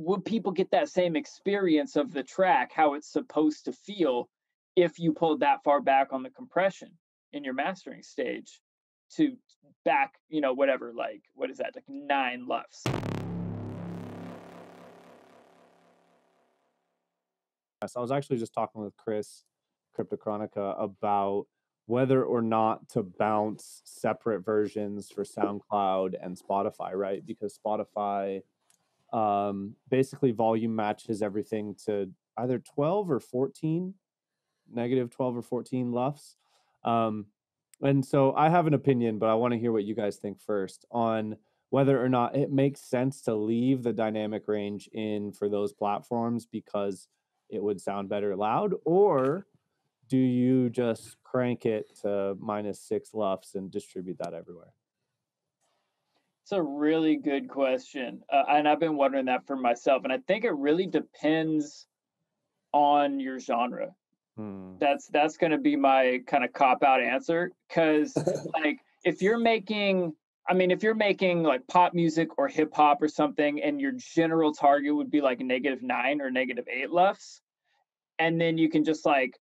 would people get that same experience of the track, how it's supposed to feel, if you pulled that far back on the compression in your mastering stage to back, whatever, like, what is that, like 9 LUFS? So I was actually just talking with Chris Cryptochronica about whether or not to bounce separate versions for SoundCloud and Spotify, right? Because Spotify basically volume matches everything to either 12 or 14, negative 12 or 14 LUFS. And so I have an opinion, but I want to hear what you guys think first on whether or not it makes sense to leave the dynamic range in for those platforms because it would sound better loud, or do you just crank it to -6 LUFS and distribute that everywhere? It's a really good question. And I've been wondering that for myself. And I think it really depends on your genre. That's going to be my kind of cop-out answer. Because like, if you're making like pop music or hip hop or something, and your general target would be like -9 or -8 LUFS, and then you can just like,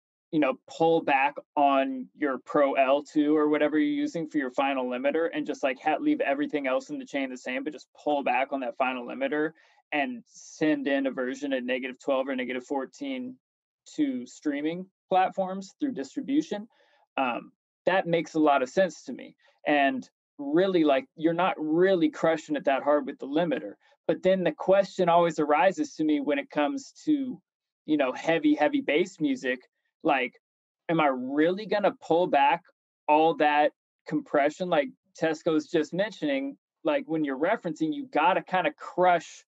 pull back on your Pro L2 or whatever you're using for your final limiter, and just like leave everything else in the chain the same, but just pull back on that final limiter and send in a version at -12 or -14 to streaming platforms through distribution. That makes a lot of sense to me. And really, like, you're not really crushing it that hard with the limiter. But then the question always arises to me when it comes to, heavy bass music. Like, am I really going to pull back all that compression? Like Tesco's just mentioning, like when you're referencing, you got to kind of crush,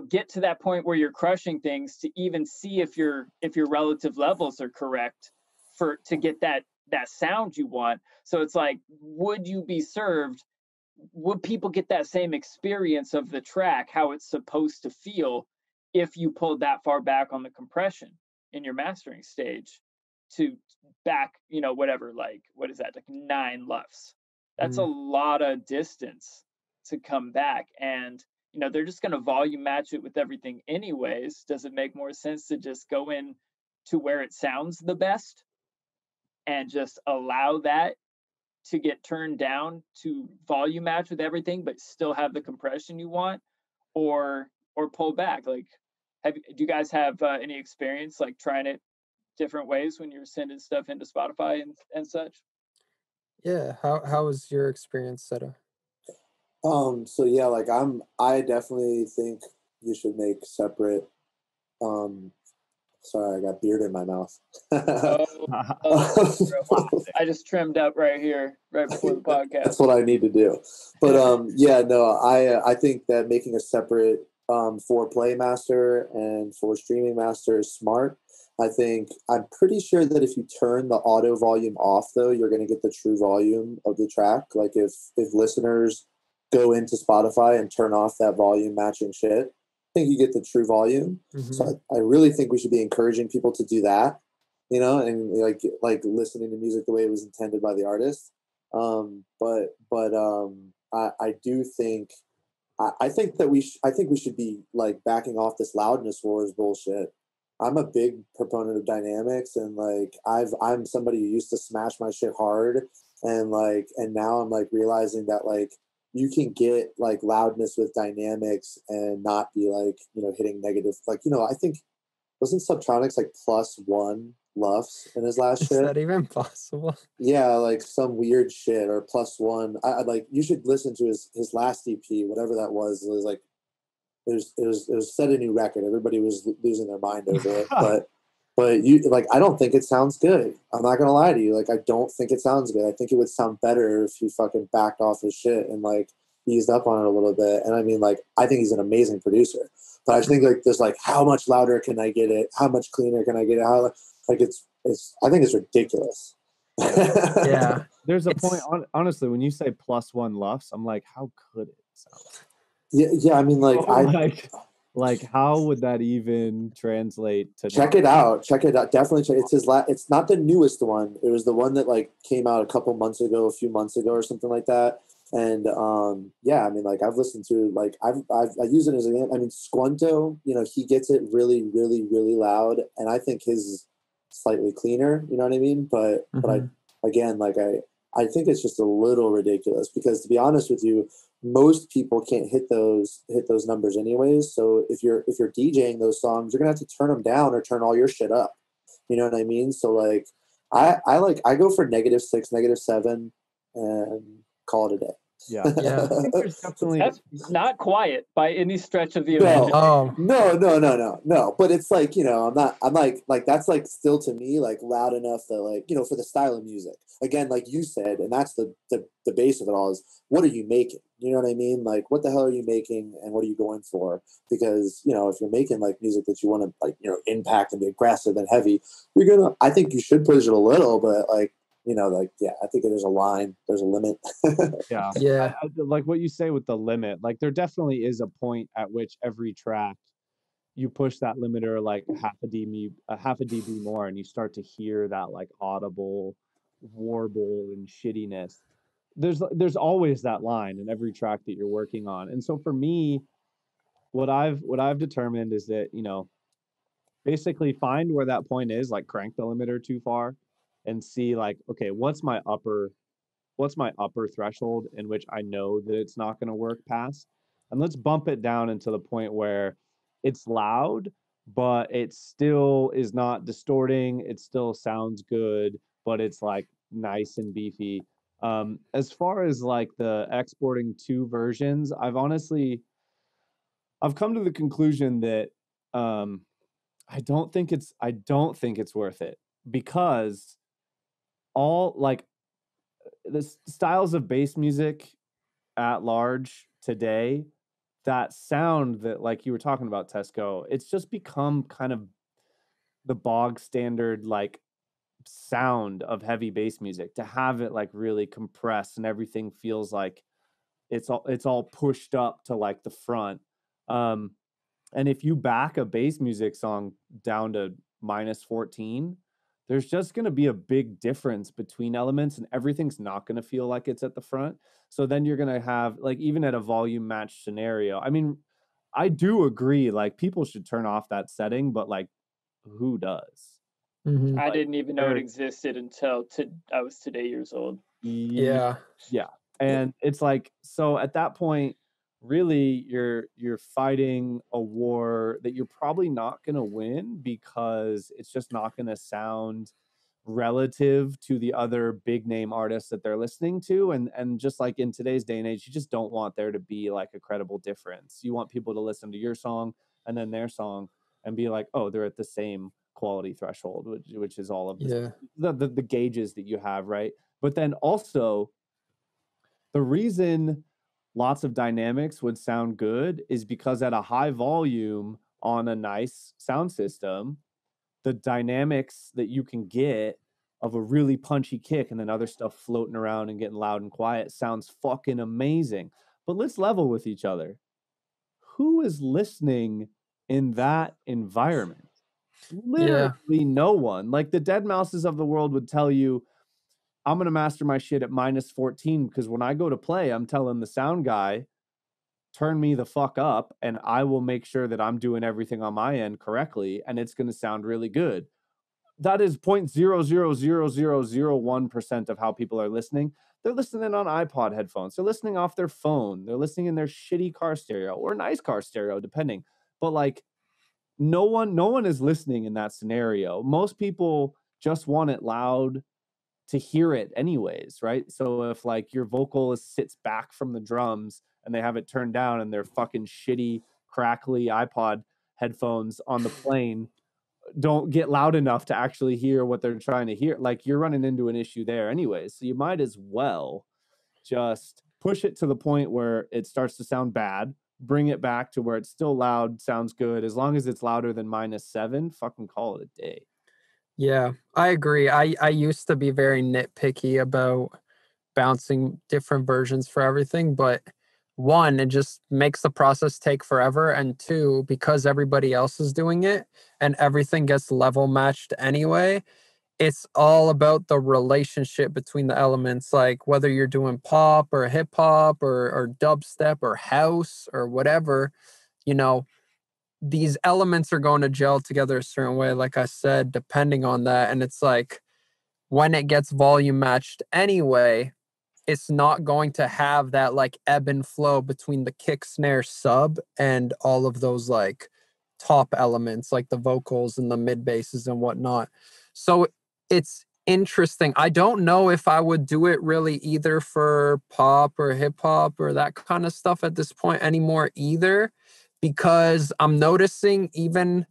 get to that point where you're crushing things to even see if your relative levels are correct to get that sound you want. So it's like, would people get that same experience of the track, how it's supposed to feel, if you pulled that far back on the compression in your mastering stage to back, whatever, like, what is that, like 9 LUFS? That's a lot of distance to come back. And, they're just going to volume match it with everything anyways. Does it make more sense to just go in to where it sounds the best and just allow that to get turned down to volume match with everything, but still have the compression you want, or pull back? Like, do you guys have any experience like trying it different ways when you're sending stuff into Spotify and such? Yeah. How was your experience, Seta? So yeah, like I definitely think you should make separate. Sorry, I got beard in my mouth. I just trimmed up right here, right before the podcast. That's what I need to do. But yeah, no, I think that making a separate for Playmaster and for Streaming Master is smart. I'm pretty sure that if you turn the auto volume off, though, you're going to get the true volume of the track. Like if listeners go into Spotify and turn off that volume matching shit, I think you get the true volume. Mm-hmm. So I really think we should be encouraging people to do that, and like listening to music the way it was intended by the artist. I do think I think we should be like backing off this loudness wars bullshit. I'm a big proponent of dynamics, and like I'm somebody who used to smash my shit hard, and now I'm like realizing that like you can get like loudness with dynamics and not be like, hitting negative. Like, I think wasn't Subtronics like +1 LUFS in his last shit? Is that even possible? Yeah, like some weird shit, or +1. I like, you should listen to his last EP, whatever that was. It was like it was set a new record. Everybody was losing their mind over it, but you like, I don't think it sounds good. I'm not gonna lie to you. Like, I don't think it sounds good. I think it would sound better if he fucking backed off his shit and like eased up on it a little bit. And I mean, like, I think he's an amazing producer, but I just think like there's like, how much louder can I get it? How much cleaner can I get it? How, like, it's I think it's ridiculous. Yeah, there's a point. Honestly, when you say +1 LUFS, I'm like, how could it sound? Yeah. I mean, like, like, how would that even translate to? Check it out. Definitely check. It's his it's not the newest one. It was the one that like came out a few months ago or something like that. And yeah, I mean, like I've listened to like I use it as an example. I mean, Squanto, you know, he gets it really, really, really loud, and I think his is slightly cleaner. You know what I mean? But I again, like I think it's just a little ridiculous because to be honest with you, most people can't hit those numbers anyways. So if you're DJing those songs, you're gonna have to turn them down or turn all your shit up. You know what I mean? So like I go for -6, -7, and call it a day. Yeah. Yeah. I think there's definitely That's not quiet by any stretch of the imagination. No. But it's like, you know, I'm like that's like still to me like loud enough that like, you know, for the style of music. Again, like you said, and that's the base of it all is what are you making? You know what I mean? Like what the hell are you making and what are you going for? Because, you know, if you're making like music that you want to like, you know, impact and be aggressive and heavy, I think you should push it a little, but like, you know, like, yeah, I think there's a line, there's a limit. Yeah. Yeah. I like what you say with the limit. Like there definitely is a point at which every track you push that limiter like half a dB more, and you start to hear that like audible warble and shittiness. There's always that line in every track that you're working on. And so for me, what I've determined is that, you know, basically find where that point is, like crank the limiter too far and see like, okay, what's my upper threshold in which I know that it's not going to work past, and let's bump it down into the point where it's loud, but it still is not distorting. It still sounds good, but it's like nice and beefy. As far as like the exporting two versions, I've come to the conclusion that I don't think it's worth it, because all like the styles of bass music at large today, that sound that like you were talking about, Tesco, it's just become kind of the bog standard like sound of heavy bass music, to have it like really compressed and everything feels like it's all pushed up to like the front. And if you back a bass music song down to -14, there's just going to be a big difference between elements, and everything's not going to feel like it's at the front. So then you're going to have like, even at a volume matched scenario, I mean, I do agree, like people should turn off that setting, but like who does? I didn't even know it existed until I was today years old. Yeah. And it's like, so at that point, really you're fighting a war that you're probably not going to win, because it's just not going to sound relative to the other big name artists that they're listening to. And just like in today's day and age, you just don't want there to be like a credible difference. You want people to listen to your song and then their song and be like, oh, they're at the same quality threshold, which is all of the gauges that you have, right? But then also, the reason lots of dynamics would sound good is because at a high volume on a nice sound system, the dynamics that you can get of a really punchy kick and then other stuff floating around and getting loud and quiet sounds fucking amazing. But let's level with each other. Who is listening in that environment? Literally no one. Like the Dead Mouses of the world would tell you, I'm going to master my shit at -14, because when I go to play, I'm telling the sound guy, turn me the fuck up, and I will make sure that I'm doing everything on my end correctly, and it's going to sound really good. That is 0.00001% of how people are listening. They're listening on iPod headphones. They're listening off their phone. They're listening in their shitty car stereo or nice car stereo, depending. But like, no one is listening in that scenario. Most people just want it loud to hear it anyways, right? So if like your vocalist sits back from the drums and they have it turned down and they're fucking shitty, crackly iPod headphones on the plane don't get loud enough to actually hear what they're trying to hear, like you're running into an issue there anyways. So you might as well just push it to the point where it starts to sound bad, bring it back to where it's still loud, sounds good. As long as it's louder than -7, fucking call it a day. Yeah, I agree. I used to be very nitpicky about bouncing different versions for everything, but one, it just makes the process take forever, and two, because everybody else is doing it and everything gets level matched anyway, it's all about the relationship between the elements, like whether you're doing pop or hip hop or dubstep or house or whatever, you know, these elements are going to gel together a certain way, like I said, depending on that. And it's like when it gets volume matched anyway, it's not going to have that like ebb and flow between the kick, snare, sub, and all of those like top elements, like the vocals and the mid basses and whatnot. So it's interesting. I don't know if I would do it really either for pop or hip hop or that kind of stuff at this point anymore either, because I'm noticing even,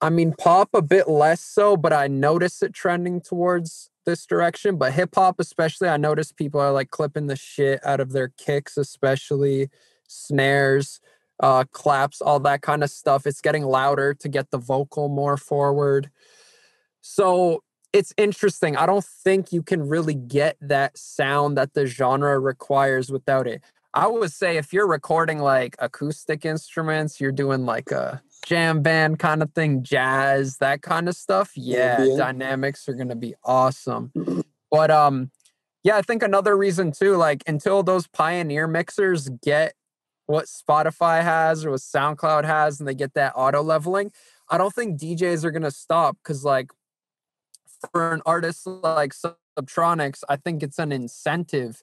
I mean, pop a bit less so, but I notice it trending towards this direction. But hip hop, especially, I notice people are like clipping the shit out of their kicks, especially snares, claps, all that kind of stuff. It's getting louder to get the vocal more forward. So it's interesting. I don't think you can really get that sound that the genre requires without it. I would say if you're recording like acoustic instruments, you're doing like a jam band kind of thing, jazz, that kind of stuff. Yeah, Ambient. dynamics are gonna be awesome. But yeah, I think another reason too, like until those Pioneer mixers get what Spotify has or what SoundCloud has and they get that auto leveling, I don't think DJs are gonna stop, because like for an artist like Subtronics, I think it's an incentive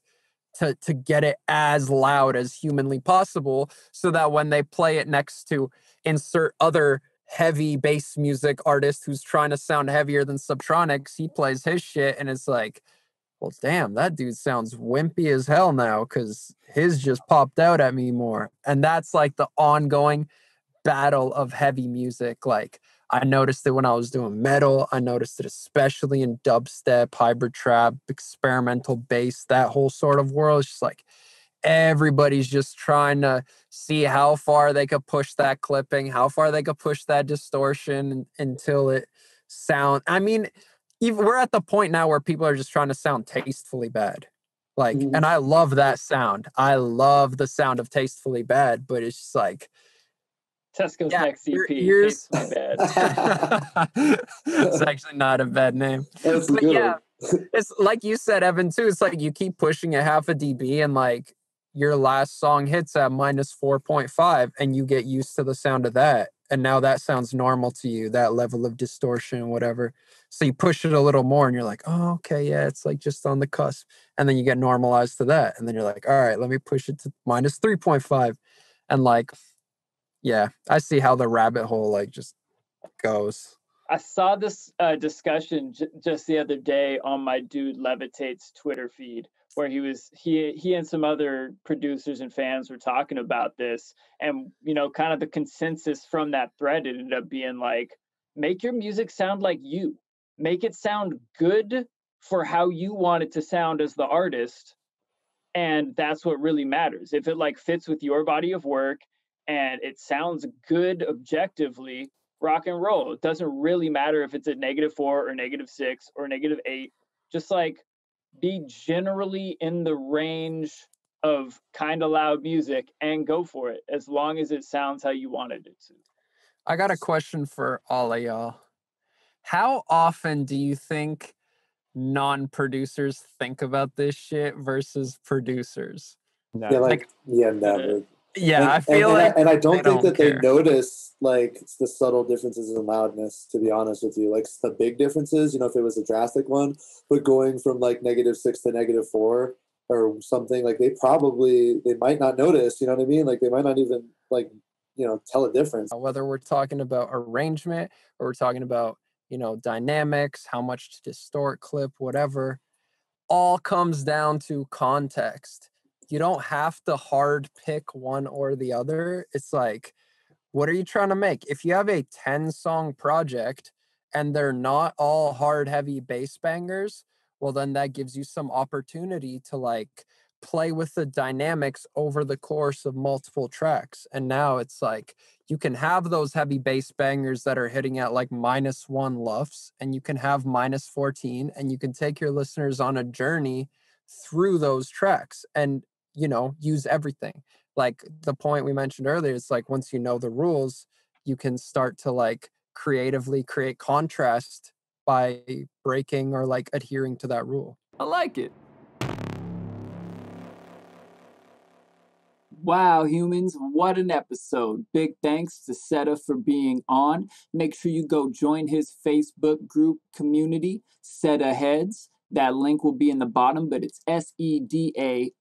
to get it as loud as humanly possible, so that when they play it next to insert other heavy bass music artist who's trying to sound heavier than Subtronics, he plays his shit and it's like, well, damn, that dude sounds wimpy as hell now because his just popped out at me more. And that's like the ongoing battle of heavy music. Like I noticed it when I was doing metal. I noticed it especially in dubstep, hybrid trap, experimental bass, that whole sort of world. It's just like everybody's just trying to see how far they could push that clipping, how far they could push that distortion until it sound. I mean, even we're at the point now where people are just trying to sound tastefully bad. Like, and I love that sound. I love the sound of tastefully bad, but it's just like Tesco's next EP. Here's Tastefully bad. It's actually not a bad name. That's But good. yeah, it's like you said, Evan, too. It's like you keep pushing it half a dB and like your last song hits at minus 4.5 and you get used to the sound of that. And now that sounds normal to you, that level of distortion, whatever. So you push it a little more and you're like, oh, okay, yeah, it's like just on the cusp. And then you get normalized to that. And then you're like, all right, let me push it to minus 3.5. And like, yeah, I see how the rabbit hole like just goes. I saw this discussion just the other day on my dude Levitate's Twitter feed, where he and some other producers and fans were talking about this, and you know, kind of the consensus from that thread ended up being like, make your music sound like you, make it sound good for how you want it to sound as the artist, and that's what really matters. If it like fits with your body of work and it sounds good objectively, rock and roll. It doesn't really matter if it's a -4 or -6 or -8. Just like be generally in the range of kind of loud music and go for it, as long as it sounds how you wanted it to. I got a question for all of y'all. How often do you think non-producers think about this shit versus producers? No. Yeah, Like- never. Yeah, I feel like I don't think that care. they notice like the subtle differences in loudness, to be honest with you. Like the big differences, you know, if it was a drastic one, but going from like -6 to -4 or something, like they might not notice, you know what I mean? Like they might not even like, you know, tell a difference. Whether we're talking about arrangement or we're talking about, you know, dynamics, how much to distort, clip, whatever, all comes down to context. You don't have to hard pick one or the other. It's like, what are you trying to make? If you have a 10-song project and they're not all hard, heavy bass bangers, well, then that gives you some opportunity to like play with the dynamics over the course of multiple tracks. And now it's like you can have those heavy bass bangers that are hitting at like -1 LUFS, and you can have -14, and you can take your listeners on a journey through those tracks and, you know, use everything. Like the point we mentioned earlier, it's like once you know the rules, you can start to like creatively create contrast by breaking or like adhering to that rule. I like it. Wow, humans, what an episode. Big thanks to Seth for being on. Make sure you go join his Facebook group community, Seta Heads. That link will be in the bottom, but it's SEDAHEADZ.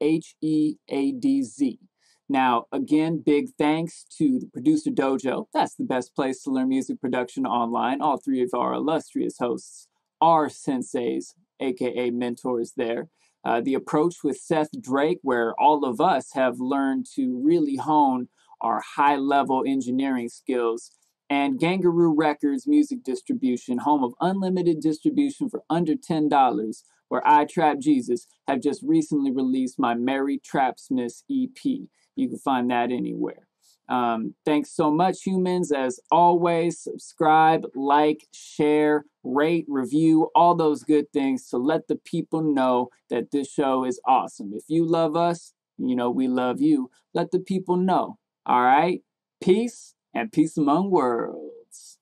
Now, again, big thanks to the Producer Dojo. That's the best place to learn music production online. All three of our illustrious hosts are senseis, aka mentors there. The approach with Seth Drake, where all of us have learned to really hone our high-level engineering skills, and Gvngaroo Records music distribution, home of unlimited distribution for under $10, where I Trap Jesus have just recently released my Merry Trapsmith EP. You can find that anywhere. Thanks so much, humans. As always, subscribe, like, share, rate, review, all those good things to let the people know that this show is awesome. If you love us, you know we love you. Let the people know. All right? Peace and peace among worlds.